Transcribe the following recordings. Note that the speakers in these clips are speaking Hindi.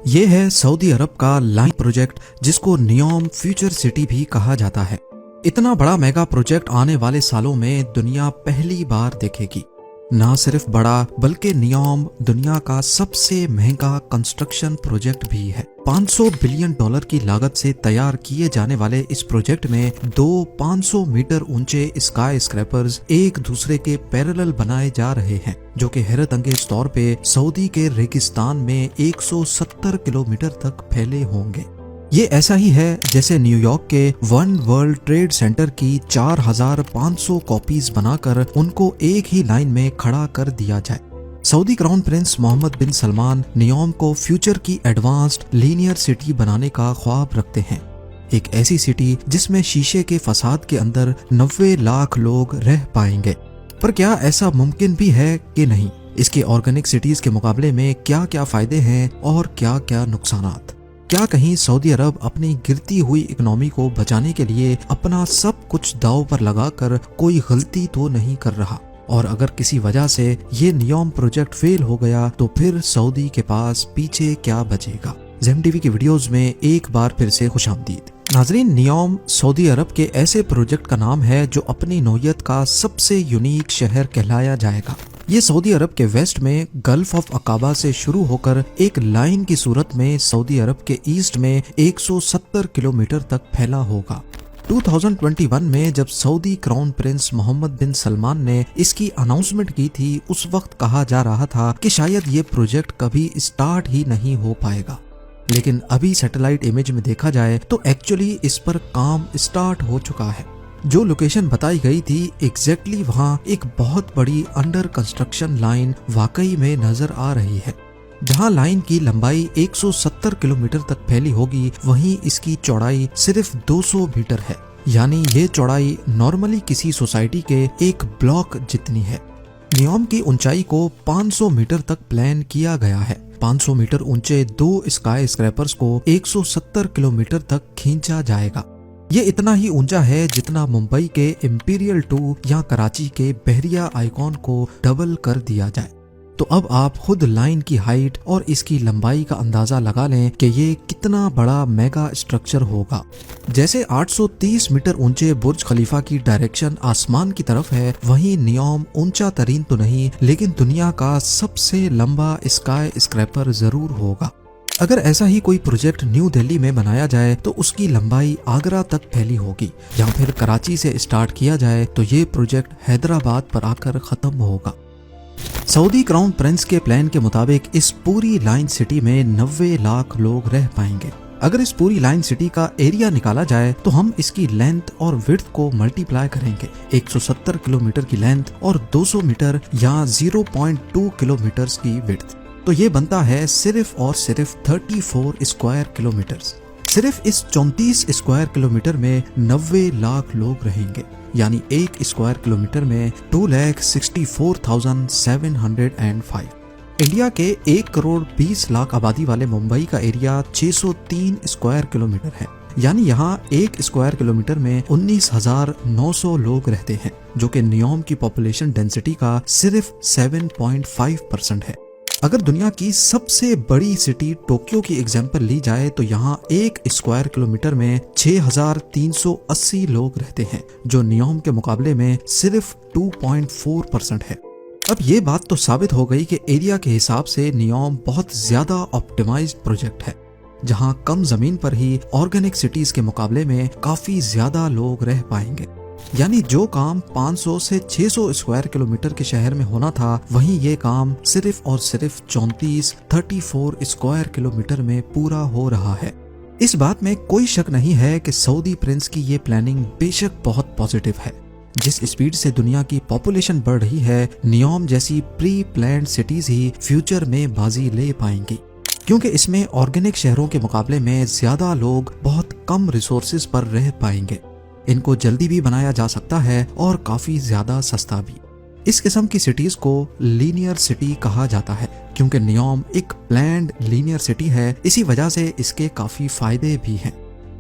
ये है सऊदी अरब का लाइन प्रोजेक्ट जिसको नियोम फ्यूचर सिटी भी कहा जाता है। इतना बड़ा मेगा प्रोजेक्ट आने वाले सालों में दुनिया पहली बार देखेगी। ना सिर्फ बड़ा बल्कि नियोम दुनिया का सबसे महंगा कंस्ट्रक्शन प्रोजेक्ट भी है। $500 बिलियन की लागत से तैयार किए जाने वाले इस प्रोजेक्ट में दो 500 मीटर ऊंचे स्काई स्क्रैपर्स एक दूसरे के पैरेलल बनाए जा रहे हैं, जो कि हैरत अंगेज तौर पे सऊदी के रेगिस्तान में 170 किलोमीटर तक फैले होंगे। ये ऐसा ही है जैसे न्यूयॉर्क के वन वर्ल्ड ट्रेड सेंटर की 4500 कॉपीज बनाकर उनको एक ही लाइन में खड़ा कर दिया जाए। सऊदी क्राउन प्रिंस मोहम्मद बिन सलमान नियोम को फ्यूचर की एडवांस्ड लीनियर सिटी बनाने का ख्वाब रखते हैं। एक ऐसी सिटी जिसमें शीशे के फसाद के अंदर 90 लाख लोग रह पाएंगे। पर क्या ऐसा मुमकिन भी है कि नहीं? इसके ऑर्गेनिक सिटीज के मुकाबले में क्या क्या फायदे हैं और क्या क्या नुकसानात? क्या कहीं सऊदी अरब अपनी गिरती हुई इकोनॉमी को बचाने के लिए अपना सब कुछ दांव पर लगाकर कोई गलती तो नहीं कर रहा? और अगर किसी वजह से ये नियोम प्रोजेक्ट फेल हो गया तो फिर सऊदी के पास पीछे क्या बचेगा? ज़ेम टीवी की वीडियोस में एक बार फिर से खुशामदीद। नाजरीन, नियोम सऊदी अरब के ऐसे प्रोजेक्ट का नाम है जो अपनी नौयत का सबसे यूनिक शहर कहलाया जाएगा। ये सऊदी अरब के वेस्ट में गल्फ ऑफ अकाबा से शुरू होकर एक लाइन की सूरत में सऊदी अरब के ईस्ट में 170 किलोमीटर तक फैला होगा। 2021 में जब सऊदी क्राउन प्रिंस मोहम्मद बिन सलमान ने इसकी अनाउंसमेंट की थी, उस वक्त कहा जा रहा था कि शायद ये प्रोजेक्ट कभी स्टार्ट ही नहीं हो पाएगा। लेकिन अभी सैटेलाइट इमेज में देखा जाए तो एक्चुअली इस पर काम स्टार्ट हो चुका है। जो लोकेशन बताई गई थी एग्जैक्टली वहाँ एक बहुत बड़ी अंडर कंस्ट्रक्शन लाइन वाकई में नजर आ रही है। जहाँ लाइन की लंबाई 170 किलोमीटर तक फैली होगी, वहीं इसकी चौड़ाई सिर्फ 200 मीटर है। यानी ये चौड़ाई नॉर्मली किसी सोसाइटी के एक ब्लॉक जितनी है। नियोम की ऊंचाई को 500 मीटर तक प्लान किया गया है। 500 मीटर ऊंचे दो स्काई स्क्रैपर्स को 170 किलोमीटर तक खींचा जाएगा। ये इतना ही ऊंचा है जितना मुंबई के इंपीरियल 2 या कराची के बहरिया आइकॉन को डबल कर दिया जाए। तो अब आप खुद लाइन की हाइट और इसकी लंबाई का अंदाजा लगा लें कि ये कितना बड़ा मेगा स्ट्रक्चर होगा। जैसे 830 मीटर ऊंचे बुर्ज खलीफा की डायरेक्शन आसमान की तरफ है, वहीं नियोम ऊंचा तरीन तो नहीं लेकिन दुनिया का सबसे लंबा स्काई स्क्रैपर जरूर होगा। अगर ऐसा ही कोई प्रोजेक्ट न्यू दिल्ली में बनाया जाए तो उसकी लंबाई आगरा तक फैली होगी, या फिर कराची से स्टार्ट किया जाए तो ये प्रोजेक्ट हैदराबाद पर आकर खत्म होगा। सऊदी क्राउन प्रिंस के प्लान के मुताबिक इस पूरी लाइन सिटी में 90 लाख लोग रह पाएंगे। अगर इस पूरी लाइन सिटी का एरिया निकाला जाए तो हम इसकी लेंथ और विड्थ को मल्टीप्लाई करेंगे। 170 किलोमीटर की लेंथ और 200 मीटर या 0.2 किलोमीटर की विड्थ, तो ये बनता है सिर्फ और सिर्फ 34 स्क्वायर किलोमीटर्स। सिर्फ इस 34 स्क्वायर किलोमीटर में 90 लाख लोग रहेंगे। यानी एक स्क्वायर किलोमीटर में 2,64,705। इंडिया के 1 करोड़ 20 लाख आबादी वाले मुंबई का एरिया 603 स्क्वायर किलोमीटर है। यानी यहाँ एक स्क्वायर किलोमीटर में 19,900 लोग रहते हैं, जो कि नियोम की पॉपुलेशन डेंसिटी का सिर्फ 7.5% है। अगर दुनिया की सबसे बड़ी सिटी टोक्यो की एग्जाम्पल ली जाए तो यहाँ एक स्क्वायर किलोमीटर में 6,380 लोग रहते हैं, जो नियोम के मुकाबले में सिर्फ 2.4% है। अब ये बात तो साबित हो गई कि एरिया के हिसाब से नियोम बहुत ज्यादा ऑप्टिमाइज्ड प्रोजेक्ट है, जहाँ कम जमीन पर ही ऑर्गेनिक सिटीज के मुकाबले में काफी ज्यादा लोग रह पाएंगे। यानी जो काम 500 से 600 स्क्वायर किलोमीटर के शहर में होना था, वहीं ये काम सिर्फ और सिर्फ 34 स्क्वायर किलोमीटर में पूरा हो रहा है। इस बात में कोई शक नहीं है कि सऊदी प्रिंस की ये प्लानिंग बेशक बहुत पॉजिटिव है। जिस स्पीड से दुनिया की पॉपुलेशन बढ़ रही है, नियोम जैसी प्री प्लान्ड सिटीज ही फ्यूचर में बाजी ले पाएंगी, क्योंकि इसमें ऑर्गेनिक शहरों के मुकाबले में ज्यादा लोग बहुत कम रिसोर्सेज पर रह पाएंगे। इनको जल्दी भी बनाया जा सकता है और काफी ज्यादा सस्ता भी। इस किस्म की सिटीज को लीनियर सिटी कहा जाता है, क्योंकि नियोम एक प्लान्ड लीनियर सिटी है। इसी वजह से इसके काफी फायदे भी हैं।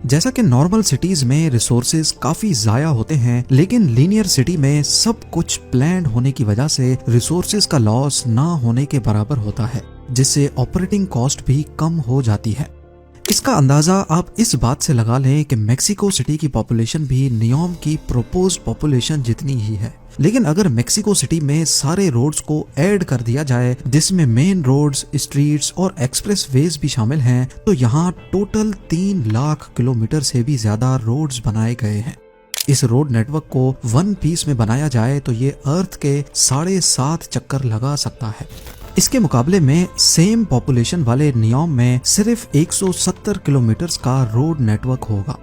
जैसा कि नॉर्मल सिटीज में रिसोर्सेज काफी जाया होते हैं, लेकिन लीनियर सिटी में सब कुछ प्लान्ड होने की वजह से रिसोर्सेज का लॉस ना होने के बराबर होता है। जिससे ऑपरेटिंग कॉस्ट भी कम हो जाती है। इसका अंदाजा आप इस बात से लगा लें कि मेक्सिको सिटी की पॉपुलेशन भी नियोम की प्रोपोज पॉपुलेशन जितनी ही है। लेकिन अगर मेक्सिको सिटी में सारे रोड्स को ऐड कर दिया जाए, जिसमें मेन रोड्स, स्ट्रीट्स और एक्सप्रेस वेज भी शामिल हैं, तो यहाँ टोटल 3 लाख किलोमीटर से भी ज्यादा रोड्स बनाए गए हैं। इस रोड नेटवर्क को वन पीस में बनाया जाए तो ये अर्थ के 7.5 चक्कर लगा सकता है। इसके मुकाबले में सेम पॉपुलेशन वाले नियोम में सिर्फ 170 किलोमीटर का रोड नेटवर्क होगा।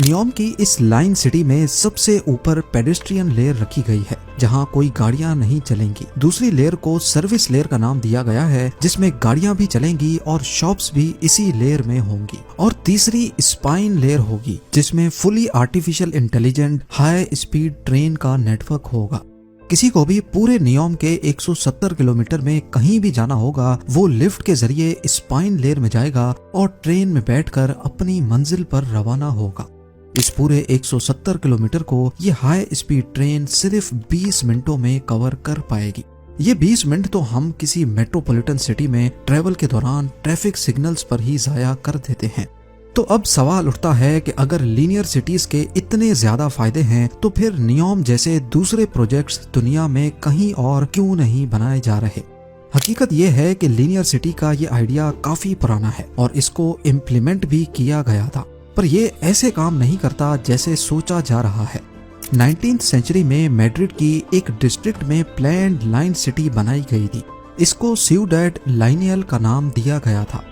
नियोम की इस लाइन सिटी में सबसे ऊपर पेडेस्ट्रियन लेयर रखी गई है, जहां कोई गाड़ियां नहीं चलेंगी। दूसरी लेयर को सर्विस लेयर का नाम दिया गया है, जिसमें गाड़ियां भी चलेंगी और शॉप्स भी इसी लेयर में होंगी। और तीसरी स्पाइन लेयर होगी, जिसमें fully artificial intelligent high speed train का नेटवर्क होगा। किसी को भी पूरे नियोम के 170 किलोमीटर में कहीं भी जाना होगा, वो लिफ्ट के जरिए स्पाइन लेयर में जाएगा और ट्रेन में बैठकर अपनी मंजिल पर रवाना होगा। इस पूरे 170 किलोमीटर को ये हाई स्पीड ट्रेन सिर्फ 20 मिनटों में कवर कर पाएगी। ये 20 मिनट तो हम किसी मेट्रोपॉलिटन सिटी में ट्रेवल के दौरान ट्रैफिक सिग्नल्स पर ही जाया कर देते हैं। तो अब सवाल उठता है कि अगर लीनियर सिटीज के इतने ज्यादा फायदे हैं, तो फिर नियोम जैसे दूसरे प्रोजेक्ट्स दुनिया में कहीं और क्यों नहीं बनाए जा रहे। हकीकत यह है कि लीनियर सिटी का ये आइडिया काफी पुराना है और इसको इम्प्लीमेंट भी किया गया था, पर यह ऐसे काम नहीं करता जैसे सोचा जा रहा है। 19th सेंचुरी में मैड्रिड की एक डिस्ट्रिक्ट में प्लैन्ड लाइन सिटी बनाई गई थी। इसको सिउडेड लाइनियल का नाम दिया गया था।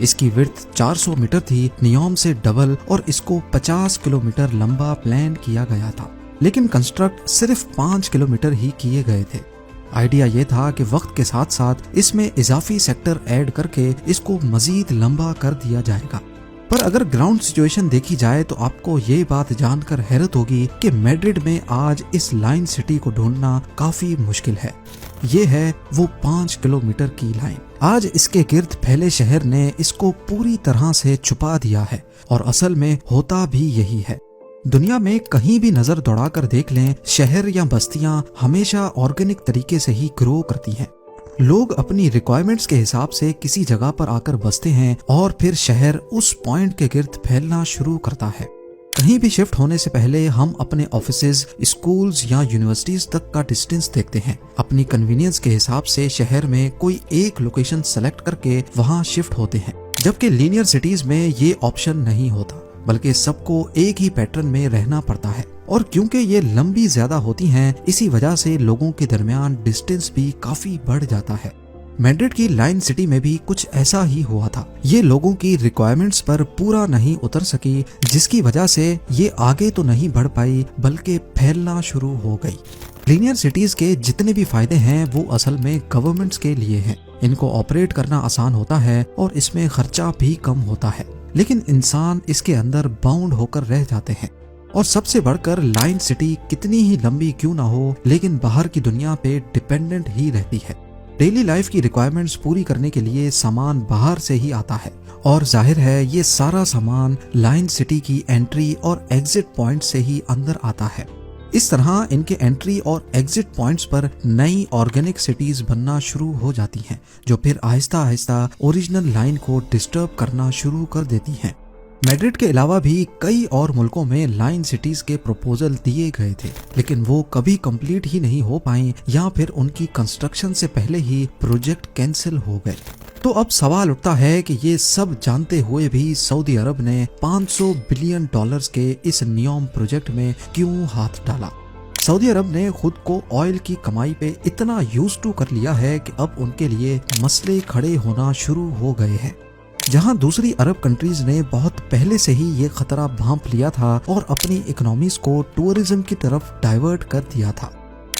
इसकी विड्थ 400 मीटर थी, नियोम से डबल, और इसको 50 किलोमीटर लंबा प्लान किया गया था। लेकिन कंस्ट्रक्ट सिर्फ 5 किलोमीटर ही किए गए थे। आइडिया ये था कि वक्त के साथ साथ इसमें इजाफी सेक्टर ऐड करके इसको मजीद लंबा कर दिया जाएगा। पर अगर ग्राउंड सिचुएशन देखी जाए तो आपको ये बात जानकर हैरत होगी कि मैड्रिड में आज इस लाइन सिटी को ढूंढना काफी मुश्किल है। ये है वो 5 किलोमीटर की लाइन। आज इसके गिर्द फैले शहर ने इसको पूरी तरह से छुपा दिया है और असल में होता भी यही है। दुनिया में कहीं भी नजर दौड़ाकर देख लें, शहर या बस्तियां हमेशा ऑर्गेनिक तरीके से ही ग्रो करती हैं। लोग अपनी रिक्वायरमेंट्स के हिसाब से किसी जगह पर आकर बसते हैं और फिर शहर उस पॉइंट के गिर्द फैलना शुरू करता है। कहीं भी शिफ्ट होने से पहले हम अपने ऑफिसेज, स्कूल्स या यूनिवर्सिटीज तक का डिस्टेंस देखते हैं। अपनी कन्वीनियंस के हिसाब से शहर में कोई एक लोकेशन सेलेक्ट करके वहां शिफ्ट होते हैं, जबकि लीनियर सिटीज में ये ऑप्शन नहीं होता, बल्कि सबको एक ही पैटर्न में रहना पड़ता है। और क्योंकि ये लंबी ज्यादा होती हैं, इसी वजह से लोगों के दरमियान डिस्टेंस भी काफी बढ़ जाता है। मैड्रिड की लाइन सिटी में भी कुछ ऐसा ही हुआ था। ये लोगों की रिक्वायरमेंट्स पर पूरा नहीं उतर सकी, जिसकी वजह से ये आगे तो नहीं बढ़ पाई बल्कि फैलना शुरू हो गई। लीनियर सिटीज के जितने भी फायदे हैं वो असल में गवर्नमेंट्स के लिए हैं। इनको ऑपरेट करना आसान होता है और इसमें खर्चा भी कम होता है, लेकिन इंसान इसके अंदर बाउंड होकर रह जाते हैं। और सबसे बढ़कर लाइन सिटी कितनी ही लंबी क्यों ना हो, लेकिन बाहर की दुनिया पे डिपेंडेंट ही रहती है। डेली लाइफ की रिक्वायरमेंट्स पूरी करने के लिए सामान बाहर से ही आता है और जाहिर है ये सारा सामान लाइन सिटी की एंट्री और एग्जिट पॉइंट से ही अंदर आता है। इस तरह इनके एंट्री और एग्जिट पॉइंट्स पर नई ऑर्गेनिक सिटीज बनना शुरू हो जाती हैं, जो फिर आहिस्ता आहिस्ता ओरिजिनल लाइन को डिस्टर्ब करना शुरू कर देती हैं। मैड्रिड के अलावा भी कई और मुल्कों में लाइन सिटीज के प्रपोजल दिए गए थे, लेकिन वो कभी कंप्लीट ही नहीं हो पाई या फिर उनकी कंस्ट्रक्शन से पहले ही प्रोजेक्ट कैंसिल हो गए। तो अब सवाल उठता है कि ये सब जानते हुए भी सऊदी अरब ने $500 बिलियन के इस नियोम प्रोजेक्ट में क्यों हाथ डाला। सऊदी अरब ने खुद को ऑयल की कमाई पे इतना यूज्ड टू कर लिया है कि अब उनके लिए मसले खड़े होना शुरू हो गए हैं। जहां दूसरी अरब कंट्रीज ने बहुत पहले से ही ये खतरा भांप लिया था और अपनी इकोनॉमीज को टूरिज्म की तरफ डाइवर्ट कर दिया था,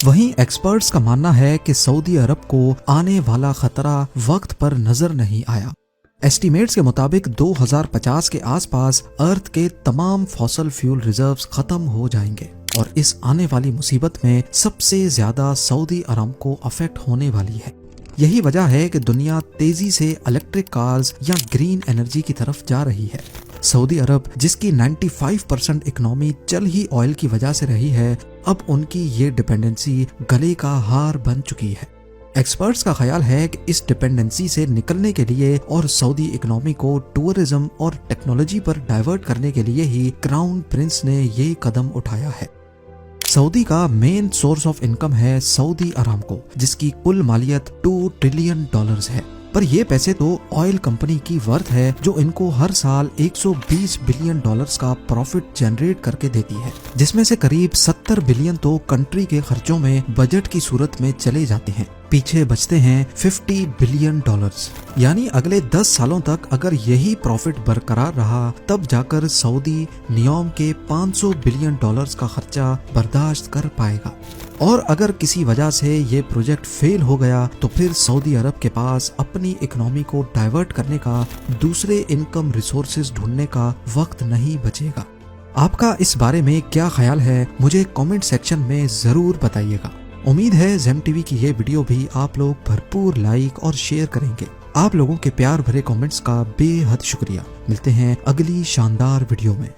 वहीं एक्सपर्ट्स का मानना है कि सऊदी अरब को आने वाला खतरा वक्त पर नजर नहीं आया। एस्टीमेट्स के मुताबिक 2050 के आसपास अर्थ के तमाम फॉसल फ्यूल रिजर्व्स खत्म हो जाएंगे और इस आने वाली मुसीबत में सबसे ज्यादा सऊदी अरब को अफेक्ट होने वाली है। यही वजह है कि दुनिया तेजी से इलेक्ट्रिक कार्स या ग्रीन एनर्जी की तरफ जा रही है। सऊदी अरब, जिसकी 95% इकोनॉमी चल ही ऑयल की वजह से रही है, अब उनकी ये डिपेंडेंसी गले का हार बन चुकी है। एक्सपर्ट्स का ख्याल है कि इस डिपेंडेंसी से निकलने के लिए और सऊदी इकोनॉमी को टूरिज्म और टेक्नोलॉजी पर डाइवर्ट करने के लिए ही क्राउन प्रिंस ने ये कदम उठाया है। सऊदी का मेन सोर्स ऑफ इनकम है सऊदी अरामको, जिसकी कुल मालियत $2 ट्रिलियन है। पर ये पैसे तो ऑयल कंपनी की वर्थ है जो इनको हर साल $120 बिलियन का प्रॉफिट जनरेट करके देती है, जिसमें से करीब 70 बिलियन तो कंट्री के खर्चों में बजट की सूरत में चले जाते हैं। पीछे बचते हैं $50 बिलियन। यानी अगले 10 सालों तक अगर यही प्रॉफिट बरकरार रहा तब जाकर सऊदी नियोम के $500 बिलियन का खर्चा बर्दाश्त कर पाएगा। और अगर किसी वजह से ये प्रोजेक्ट फेल हो गया तो फिर सऊदी अरब के पास अपनी इकोनॉमी को डाइवर्ट करने का, दूसरे इनकम रिसोर्सेज ढूंढने का वक्त नहीं बचेगा। आपका इस बारे में क्या ख्याल है, मुझे कमेंट सेक्शन में जरूर बताइएगा। उम्मीद है ज़ेम टीवी की ये वीडियो भी आप लोग भरपूर लाइक और शेयर करेंगे। आप लोगों के प्यार भरे कमेंट्स का बेहद शुक्रिया। मिलते हैं अगली शानदार वीडियो में।